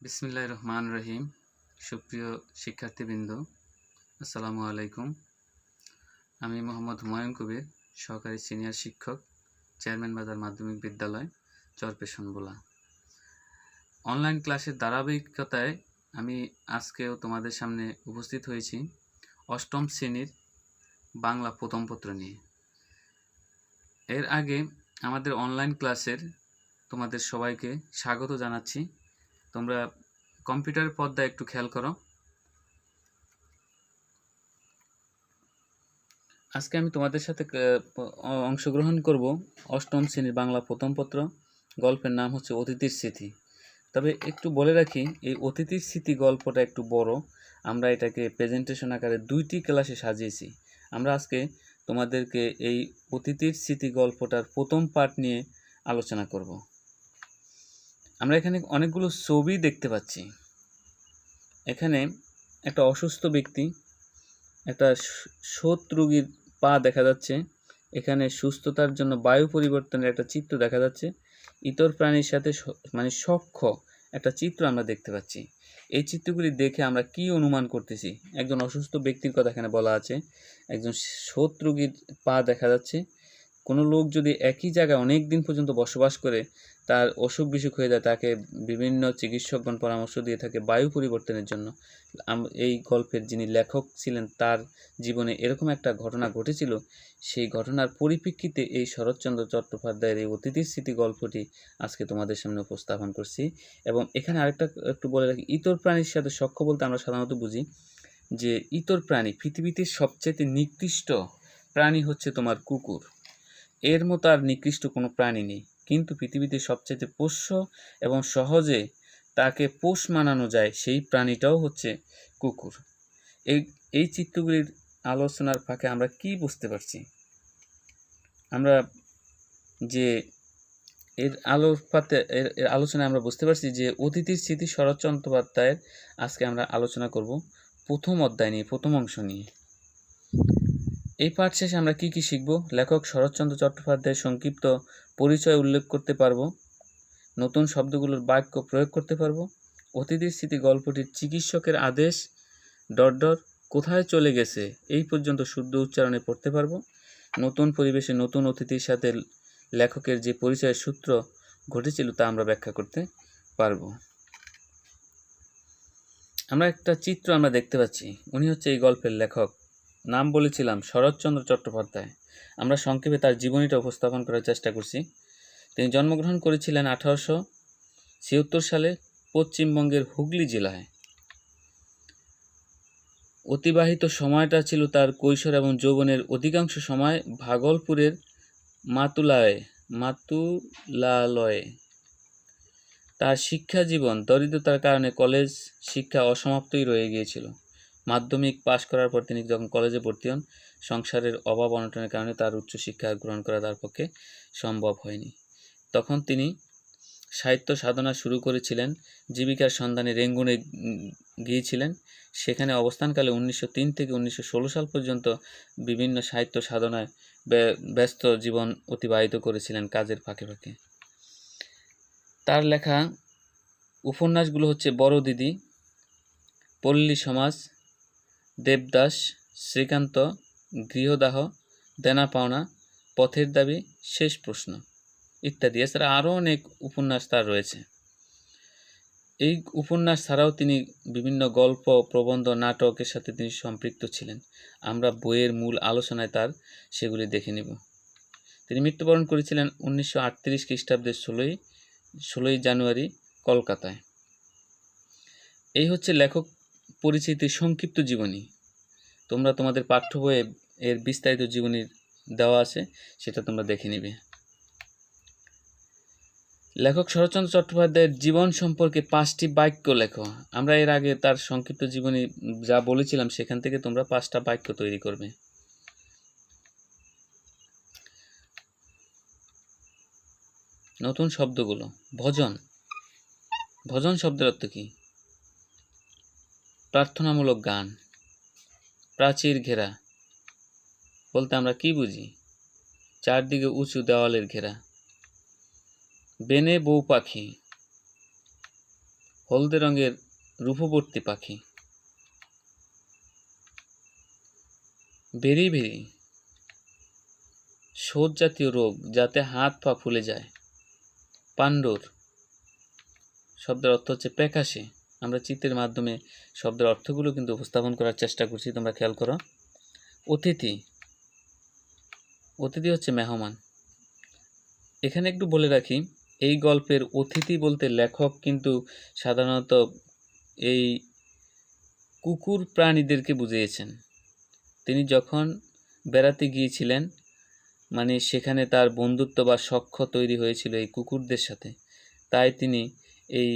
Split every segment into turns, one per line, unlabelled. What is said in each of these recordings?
বিসমিল্লাহির রহমানির রহিম। সুপ্রিয় শিক্ষার্থীবৃন্দ, আসসালামু আলাইকুম। আমি মোহাম্মদ হুমায়ুন কবির, সহকারী সিনিয়র শিক্ষক, চেয়ারম্যান বাজার মাধ্যমিক বিদ্যালয়, চরপেশন ভোলা। অনলাইন ক্লাসের ধারাবাহিকতায় আমি আজকেও তোমাদের সামনে উপস্থিত হয়েছি অষ্টম শ্রেণীর বাংলা প্রথম পত্র নিয়ে। এর আগে আমাদের অনলাইন ক্লাসের তোমাদের সবাইকে স্বাগত জানাচ্ছি। তোমরা কম্পিউটার পর্দায় একটু খেয়াল করো। আজকে আমি তোমাদের সাথে অংশগ্রহণ করব অষ্টম শ্রেণীর বাংলা প্রথম পত্র। গল্পের নাম হচ্ছে অতিথির স্মৃতি। তবে একটু বলে রাখি, এই অতিথির স্মৃতি গল্পটা একটু বড়। আমরা এটাকে প্রেজেন্টেশন আকারে 2টি ক্লাসে সাজিয়েছি। আমরা আজকে তোমাদেরকে এই অতিথির স্মৃতি গল্পটার প্রথম পার্ট নিয়ে আলোচনা করব। আমরা এখানে অনেকগুলো ছবি দেখতে পাচ্ছি। এখানে একটা অসুস্থ ব্যক্তি, একটা শোথ রোগীর পা দেখা যাচ্ছে। এখানে সুস্থতার জন্য বায়ু পরিবর্তনের একটা চিত্র দেখা যাচ্ছে। ইতর প্রাণীর সাথে সখ্য একটা চিত্র আমরা দেখতে পাচ্ছি। এই চিত্রগুলি দেখে আমরা কি অনুমান করতেছি? একজন অসুস্থ ব্যক্তির কথা এখানে বলা আছে, একজন শোথ রোগীর পা দেখা যাচ্ছে। কোনো লোক যদি একই জায়গায় অনেক দিন পর্যন্ত বসবাস করে, তার অসুখ বিসুখ হয়ে যায়, তাকে বিভিন্ন চিকিৎসকগণ পরামর্শ দিয়ে থাকে বায়ু পরিবর্তনের জন্য। এই গল্পের যিনি লেখক ছিলেন, তার জীবনে এরকম একটা ঘটনা ঘটেছিল। সেই ঘটনার পরিপ্রেক্ষিতে এই শরৎচন্দ্র চট্টোপাধ্যায়ের এই অতিথির স্মৃতি গল্পটি আজকে তোমাদের সামনে উপস্থাপন করছি। এবং এখানে আরেকটা একটু বলে রাখি, ইতর প্রাণীর সাথে সখ্য বলতে আমরা সাধারণত বুঝি যে ইতর প্রাণী, পৃথিবীতে সবচেয়ে নিকৃষ্ট প্রাণী হচ্ছে তোমার কুকুর। এর মতো আর নিকৃষ্ট কোনো প্রাণী নেই, কিন্তু পৃথিবীতে সবচেয়ে পোষ্য এবং সহজে তাকে পোষ মানানো যায় সেই প্রাণীটাও হচ্ছে কুকুর। এই চিত্রগুলির আলোচনার ফাঁকে আমরা কি বুঝতে পারছি? আমরা যে এর আলোচনায় আমরা বুঝতে পারছি যে অতিথির স্মৃতি শরৎচন্দ্র চট্টোপাধ্যায়ের আজকে আমরা আলোচনা করব প্রথম অধ্যায় নিয়ে, প্রথম অংশ নিয়ে। এই পাঠ শেষে আমরা কি শিখব? লেখক শরৎচন্দ্র চট্টোপাধ্যায়ের সংক্ষিপ্ত পরিচয় উল্লেখ করতে পারব, নতুন শব্দগুলোর বাক্য প্রয়োগ করতে পারব, অতিথির স্মৃতি গল্পটির চিকিৎসকের আদেশ ... কোথায় চলে গেছে এই পর্যন্ত শুদ্ধ উচ্চারণে পড়তে পারব, নতুন পরিবেশে নতুন অতিথির সাথে লেখকের যে পরিচয়ের সূত্র ঘটেছিল তা আমরা ব্যাখ্যা করতে পারব। আমরা একটা চিত্র আমরা দেখতে পাচ্ছি, উনি হচ্ছে এই গল্পের লেখক। নাম বলেছিলাম শরৎচন্দ্র চট্টোপাধ্যায়। আমরা সংক্ষেপে তার জীবনীটা উপস্থাপন করার চেষ্টা করছি। তিনি জন্মগ্রহণ করেছিলেন 1876 সালে পশ্চিমবঙ্গের হুগলি জেলায়। অতিবাহিত সময়টা ছিল তার কৈশোর এবং যৌবনের অধিকাংশ সময় ভাগলপুরের মাতুলালয়ে। তার শিক্ষা জীবন দরিদ্রতার কারণে কলেজ শিক্ষা অসমাপ্তই রয়ে গিয়েছিল। মাধ্যমিক পাশ করার পর তিনি যখন কলেজে ভর্তি হন, সংসারের অভাব অনটনের কারণে তার উচ্চশিক্ষা গ্রহণ করা তার পক্ষে সম্ভব হয়নি। তখন তিনি সাহিত্য সাধনা শুরু করেছিলেন। জীবিকার সন্ধানে রেঙ্গুনে গিয়েছিলেন। সেখানে অবস্থানকালে 1903 থেকে 1916 সাল পর্যন্ত বিভিন্ন সাহিত্য সাধনায় ব্যস্ত জীবন অতিবাহিত করেছিলেন কাজের ফাঁকে ফাঁকে। তার লেখা উপন্যাসগুলো হচ্ছে বড় দিদি, পল্লী সমাজ, দেবদাস, শ্রীকান্ত, গৃহদাহ, দেনা পাওনা, পথের দাবি, শেষ প্রশ্ন ইত্যাদি। এছাড়া আরও অনেক উপন্যাস তার রয়েছে। এই উপন্যাস ছাড়াও তিনি বিভিন্ন গল্প, প্রবন্ধ, নাটকের সাথে তিনি সম্পৃক্ত ছিলেন। আমরা বইয়ের মূল আলোচনায় তার সেগুলি দেখে নেব। তিনি মৃত্যুবরণ করেছিলেন 1938 খ্রিস্টাব্দের 16 জানুয়ারি কলকাতায়। এই হচ্ছে লেখক পরিচিতির সংক্ষিপ্ত জীবনী। তোমরা তোমাদের পাঠ্য বইয়ে এর বিস্তারিত জীবনী দেওয়া আছে, সেটা তোমরা দেখে নিবে। লেখক শরৎচন্দ্র চট্টোপাধ্যায়ের জীবন সম্পর্কে 5টি বাক্য লেখো। আমরা এর আগে তার সংক্ষিপ্ত জীবনী যা বলেছিলাম সেখান থেকে তোমরা 5টা বাক্য তৈরি করবে। নতুন শব্দগুলো। ভজন। ভজন শব্দের অর্থ কি? প্রার্থনামূলক গান। প্রাচীর ঘেরা বলতে আমরা কি বুঝি? চারদিকে উঁচু দেওয়ালের ঘেরা। বেনে বউ পাখি। হলদে রঙের রূপবর্তী পাখি। বেরি বেরি, শোথ জাতীয় রোগ যাতে হাত পা ফুলে যায়। পাণ্ডুর, শব্দের অর্থ হচ্ছে প্যাকাশে। আমরা চিত্রের মাধ্যমে শব্দের অর্থগুলো কিন্তু উপস্থাপন করার চেষ্টা করছি, তোমরা খেয়াল করো। অতিথি, অতিথি হচ্ছে মেহমান। এখানে একটু বলে রাখি, এই গল্পের অতিথি বলতে লেখক কিন্তু সাধারণত এই কুকুর প্রাণীদেরকে বুঝিয়েছেন। তিনি যখন বেড়াতে গিয়েছিলেন, মানে সেখানে তার বন্ধুত্ব বা সখ্য তৈরি হয়েছিল এই কুকুরদের সাথে, তাই তিনি এই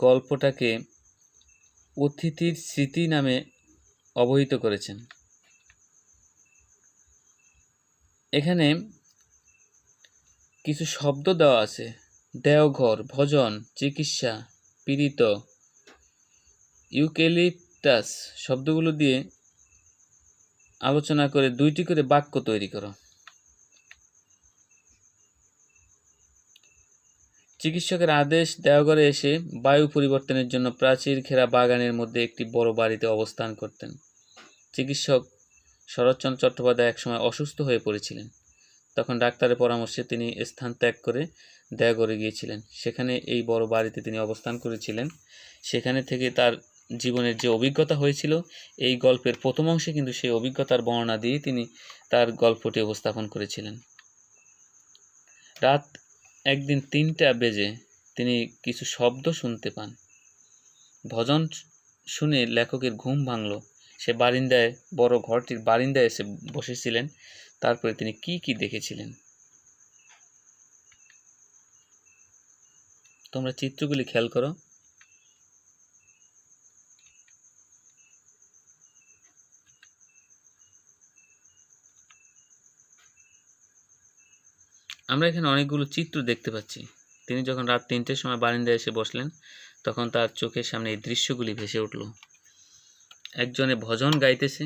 গল্পটাকে অতিথির স্মৃতি নামে অবহিত করেছেন। এখানে কিছু শব্দ দেওয়া আছে, দেওঘর, ভজন, চিকিৎসা, পীড়িত, ইউক্যালিপটাস শব্দগুলো দিয়ে আলোচনা করে 2টি করে বাক্য তৈরি করো। চিকিৎসকের আদেশ, দেওঘরে এসে বায়ু পরিবর্তনের জন্য প্রাচীর ঘেরা বাগানের মধ্যে একটি বড় বাড়িতে অবস্থান করতেন। চিকিৎসক শরৎচন্দ্র চট্টোপাধ্যায় একসময় অসুস্থ হয়ে পড়েছিলেন। তখন ডাক্তারের পরামর্শে তিনি স্থান ত্যাগ করে দেওঘরে গিয়েছিলেন। সেখানে এই বড় বাড়িতে তিনি অবস্থান করেছিলেন। সেখানে থেকে তার জীবনের যে অভিজ্ঞতা হয়েছিল, এই গল্পের প্রথম অংশে কিন্তু সেই অভিজ্ঞতার বর্ণনা দিয়ে তিনি তার গল্পটি উপস্থাপন করেছিলেন। রাত একদিন 3টা বেজে তিনি কিছু শব্দ শুনতে পান। ভজন শুনে লেখকের ঘুম ভাঙল। সে বারিন্দায়, বড় ঘরটির বারিন্দায় এসে বসেছিলেন। তারপরে তিনি কি কি দেখেছিলেন, তোমরা চিত্রগুলি খেয়াল করো। আমরা এখানে অনেকগুলো চিত্র দেখতে পাচ্ছি। তিনি যখন রাত 3টের সময় বারিন্দায় এসে বসলেন, তখন তার চোখের সামনে এই দৃশ্যগুলি ভেসে উঠল। একজনে ভজন গাইতেছে,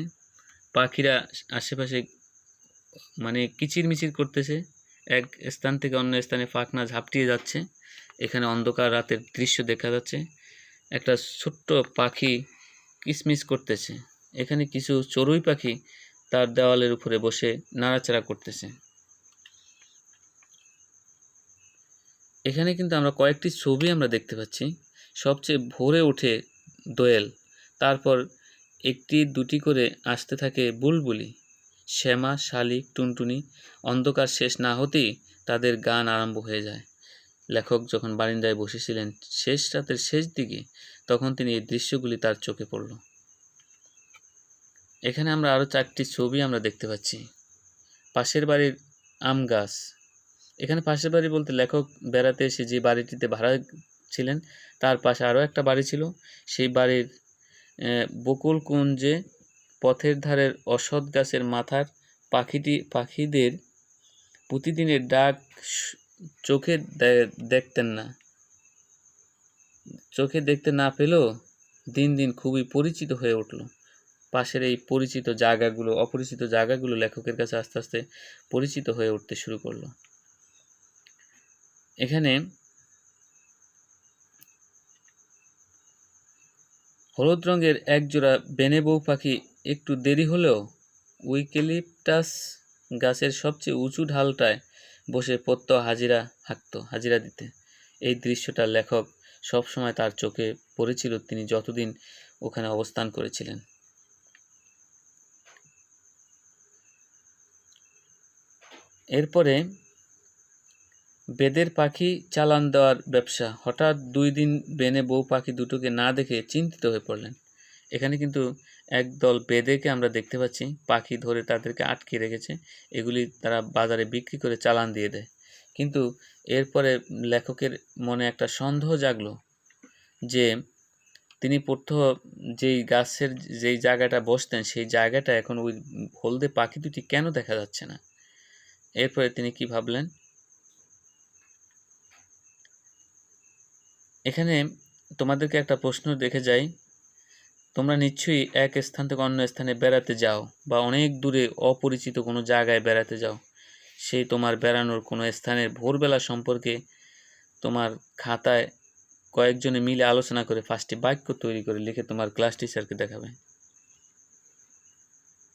পাখিরা আশেপাশে মানে কিচিরমিচির করতেছে, এক স্থান থেকে অন্য স্থানে পাখনা ঝাপটিয়ে যাচ্ছে। এখানে অন্ধকার রাতের দৃশ্য দেখা যাচ্ছে। একটা ছোট্ট পাখি কিচমিচ করতেছে। এখানে কিছু চড়ুই পাখি তার দেওয়ালের উপরে বসে নাড়াচাড়া করতেছে। এখানে কিন্তু আমরা কয়েকটি ছবি আমরা দেখতে পাচ্ছি। সবচেয়ে ভোরে ওঠে দোয়েল, তারপর 1-2টি করে আসতে থাকে বুলবুলি, শ্যামা, শালিক, টুনটুনি। অন্ধকার শেষ না হতেই তাদের গান আরম্ভ হয়ে যায়। লেখক যখন বারিন্দায় বসেছিলেন শেষ রাতের শেষ দিকে, তখন তিনি এই দৃশ্যগুলি তার চোখে পড়ল। এখানে আমরা আরও 4টি ছবি আমরা দেখতে পাচ্ছি। পাশের বাড়ির আম গাছ। এখানে পাশের বাড়ি বলতে লেখক বেড়াতে এসে যে বাড়িটিতে ভাড়া ছিলেন, তার পাশে আরও একটা বাড়ি ছিল। সেই বাড়ির বকুল কুঞ্জে পথের ধারের অশ্বত্থ গাছের মাথার পাখিদের প্রতিদিনের ডাক চোখে দেখতে না পেলেও দিন দিন খুবই পরিচিত হয়ে উঠল। পাশের এই পরিচিত জায়গাগুলো, অপরিচিত জায়গাগুলো লেখকের কাছে আস্তে আস্তে পরিচিত হয়ে উঠতে শুরু করলো। এখানে হলুদ রঙের একজোড়া বেনে বউ পাখি একটু দেরি হলেও ইউক্যালিপটাস গাছের সবচেয়ে উঁচু ঢালটায় বসে পড়ত হাজিরা দিতে। এই দৃশ্যটা লেখক সবসময় তার চোখে পড়েছিল তিনি যতদিন ওখানে অবস্থান করেছিলেন। এরপরে বেদের পাখি চালান দেওয়ার ব্যবসা। হঠাৎ 2 দিন বেনে বউ পাখি দুটোকে না দেখে চিন্তিত হয়ে পড়লেন। এখানে কিন্তু একদল বেদেকে আমরা দেখতে পাচ্ছি, পাখি ধরে তাদেরকে আটকে রেখেছে। এগুলি তারা বাজারে বিক্রি করে চালান দিয়ে দেয়। কিন্তু এরপরে লেখকের মনে একটা সন্দেহ জাগলো যে তিনি যেই গাছের যেই জায়গাটা বসতেন, সেই জায়গাটা এখন ওই হলদে পাখি দুটি কেন দেখা যাচ্ছে না। এরপরে তিনি কি ভাবলেন, এখানে তোমাদেরকে একটা প্রশ্ন দেখে যাই। তোমরা নিশ্চয়ই এক স্থান থেকে অন্য স্থানে বেড়াতে যাও বা অনেক দূরে অপরিচিত কোনো জায়গায় বেড়াতে যাও। সেই তোমার বেড়ানোর কোনো স্থানের ভোরবেলা সম্পর্কে তোমার খাতায় কয়েকজনে মিলে আলোচনা করে 5টি বাক্য তৈরি করে লিখে তোমার ক্লাস টিচারকে দেখাবে।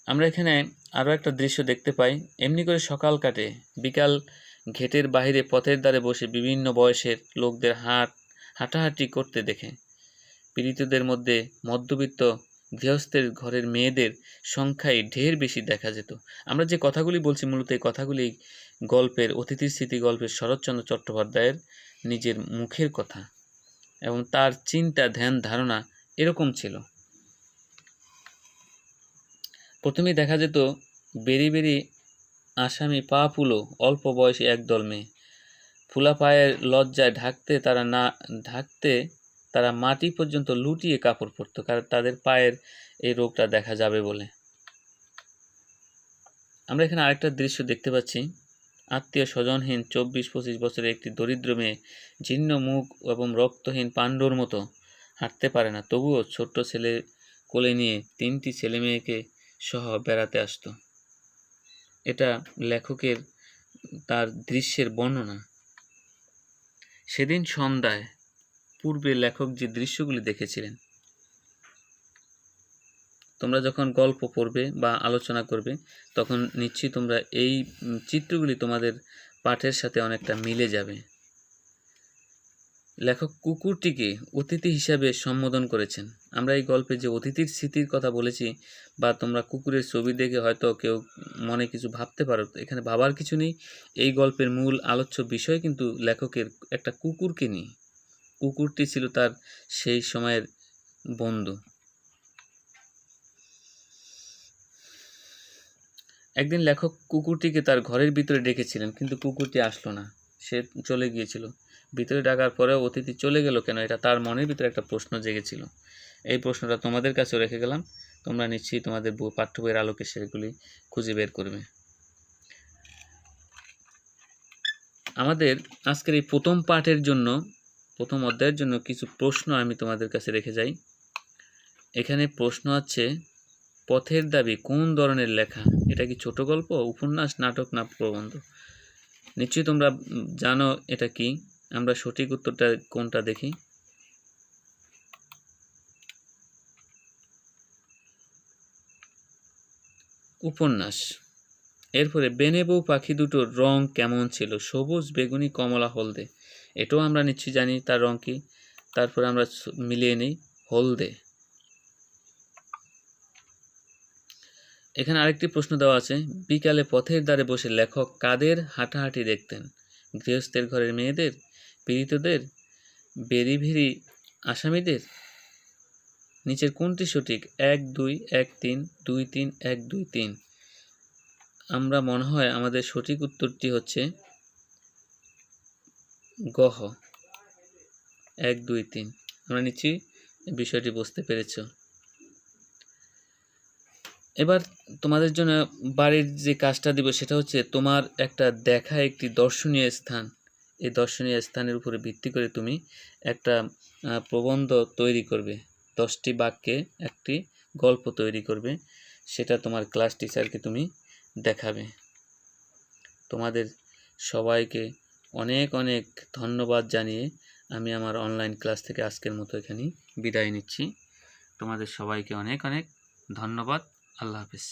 আমরা এখানে আরও একটা দৃশ্য দেখতে পাই। এমনি করে সকাল কাটে, বিকাল ঘেটের বাইরে পথের ধারে বসে বিভিন্ন বয়সের লোকদের হাঁটাহাঁটি করতে দেখে। পীড়িতদের মধ্যে মধ্যবিত্ত গৃহস্থের ঘরের মেয়েদের সংখ্যাই ঢের বেশি দেখা যেত। আমরা যে কথাগুলি বলছি মূলত এই কথাগুলি গল্পের অতিথির স্মৃতি গল্পের শরৎচন্দ্র চট্টোপাধ্যায়ের নিজের মুখের কথা, এবং তার চিন্তা ধ্যান ধারণা এরকম ছিল। প্রথমেই দেখা যেত বেরি বেরি আসামি পা ফুলো অল্প বয়সী একদল মেয়ে। ফুলা পায়ের লজ্জায় ঢাকতে তারা মাটি পর্যন্ত লুটিয়ে কাপড় পরত, কারণ তাদের পায়ের এই রোগটা দেখা যাবে বলে। আমরা এখানে আরেকটা দৃশ্য দেখতে পাচ্ছি। আত্মীয় স্বজনহীন 24-25 বছরের একটি দরিদ্র মেয়ে, জীর্ণ মুখ এবং রক্তহীন পাণ্ডুর মতো, হাঁটতে পারে না, তবুও ছোট্ট ছেলে কোলে নিয়ে 3টি ছেলে মেয়েকে সহ বেড়াতে আসতো। এটা লেখকের তার দৃশ্যের বর্ণনা। সেদিন সন্ধ্যায় পূর্বে লেখক যে দৃশ্যগুলি দেখেছিলেন, তোমরা যখন গল্প পড়বে বা আলোচনা করবে তখন নিশ্চয়ই তোমরা এই চিত্রগুলি তোমাদের পাঠের সাথে অনেকটা মিলে যাবে। লেখক কুকুরটিকে অতিথি হিসাবে সম্বোধন করেছেন। আমরা এই গল্পে যে অতিথির স্মৃতির কথা বলেছি, বা তোমরা কুকুরের ছবি দেখে হয়তো কেউ মনে কিছু ভাবতে পারো, এখানে ভাবার কিছু নেই। এই গল্পের মূল আলোচ্য বিষয় কিন্তু লেখকের একটা কুকুরকে নিয়ে। কুকুরটি ছিল তার সেই সময়ের বন্ধু। একদিন লেখক কুকুরটিকে তার ঘরের ভিতরে ডেকেছিলেন, কিন্তু কুকুরটি আসলো না, সে চলে গিয়েছিল। ভিতরে ডাকার পরেও অতিথি চলে গেল কেন, এটা তার মনের ভিতরে একটা প্রশ্ন জেগেছিল। এই প্রশ্নটা তোমাদের কাছেও রেখে গেলাম, তোমরা নিশ্চয়ই তোমাদের পাঠ্য বইয়ের আলোকে সেগুলি খুঁজে বের করবে। আমাদের আজকের এই প্রথম পাঠের জন্য, প্রথম অধ্যায়ের জন্য কিছু প্রশ্ন আমি তোমাদের কাছে রেখে যাই। এখানে প্রশ্ন আছে, পথের দাবি কোন ধরনের লেখা? এটা কি ছোট গল্প, উপন্যাস, নাটক না প্রবন্ধ? নিশ্চয়ই তোমরা জানো এটা কি। আমরা সঠিক উত্তরটা কোনটা দেখি। উপন্যাস। এরপরে বেনে বউ পাখি দুটোর রং কেমন ছিল? সবুজ, বেগুনি, কমলা, হলদে। এটাও আমরা নিশ্চয়ই জানি তার রং কি। তারপরে আমরা মিলিয়ে নিই, হলদে। এখানে আরেকটি প্রশ্ন দেওয়া আছে, বিকালে পথের ধারে বসে লেখক কাদের হাঁটাহাঁটি দেখতেন? গৃহস্থের ঘরের মেয়েদের, পীড়িতদের, বেরি ভেরি আসামিদের? নিচের কোনটি সঠিক? 1, 2, 1, 3, 2, 3, 1, 2, 3। আমরা মনে হয় আমাদের সঠিক উত্তরটি হচ্ছে গহ, 1, 2, 3। আমরা নিশ্চয়ই বিষয়টি বুঝতে পেরেছ। এবার তোমাদের জন্য বাড়ির যে কাজটা দিব সেটা হচ্ছে, তোমার একটা দেখা একটি দর্শনীয় স্থান, এই দর্শনীয় স্থানের উপরে ভিত্তি করে তুমি একটা প্রবন্ধ তৈরি করবে। 10টি বাক্যে একটি গল্প তৈরি করবে, সেটা তোমার ক্লাস টিচারকে তুমি দেখাবে। তোমাদের সবাইকে অনেক অনেক ধন্যবাদ জানিয়ে আমি আমার অনলাইন ক্লাস থেকে আজকের মতো এখানেই বিদায় নিচ্ছি। তোমাদের সবাইকে অনেক অনেক ধন্যবাদ। আল্লাহ হাফেজ।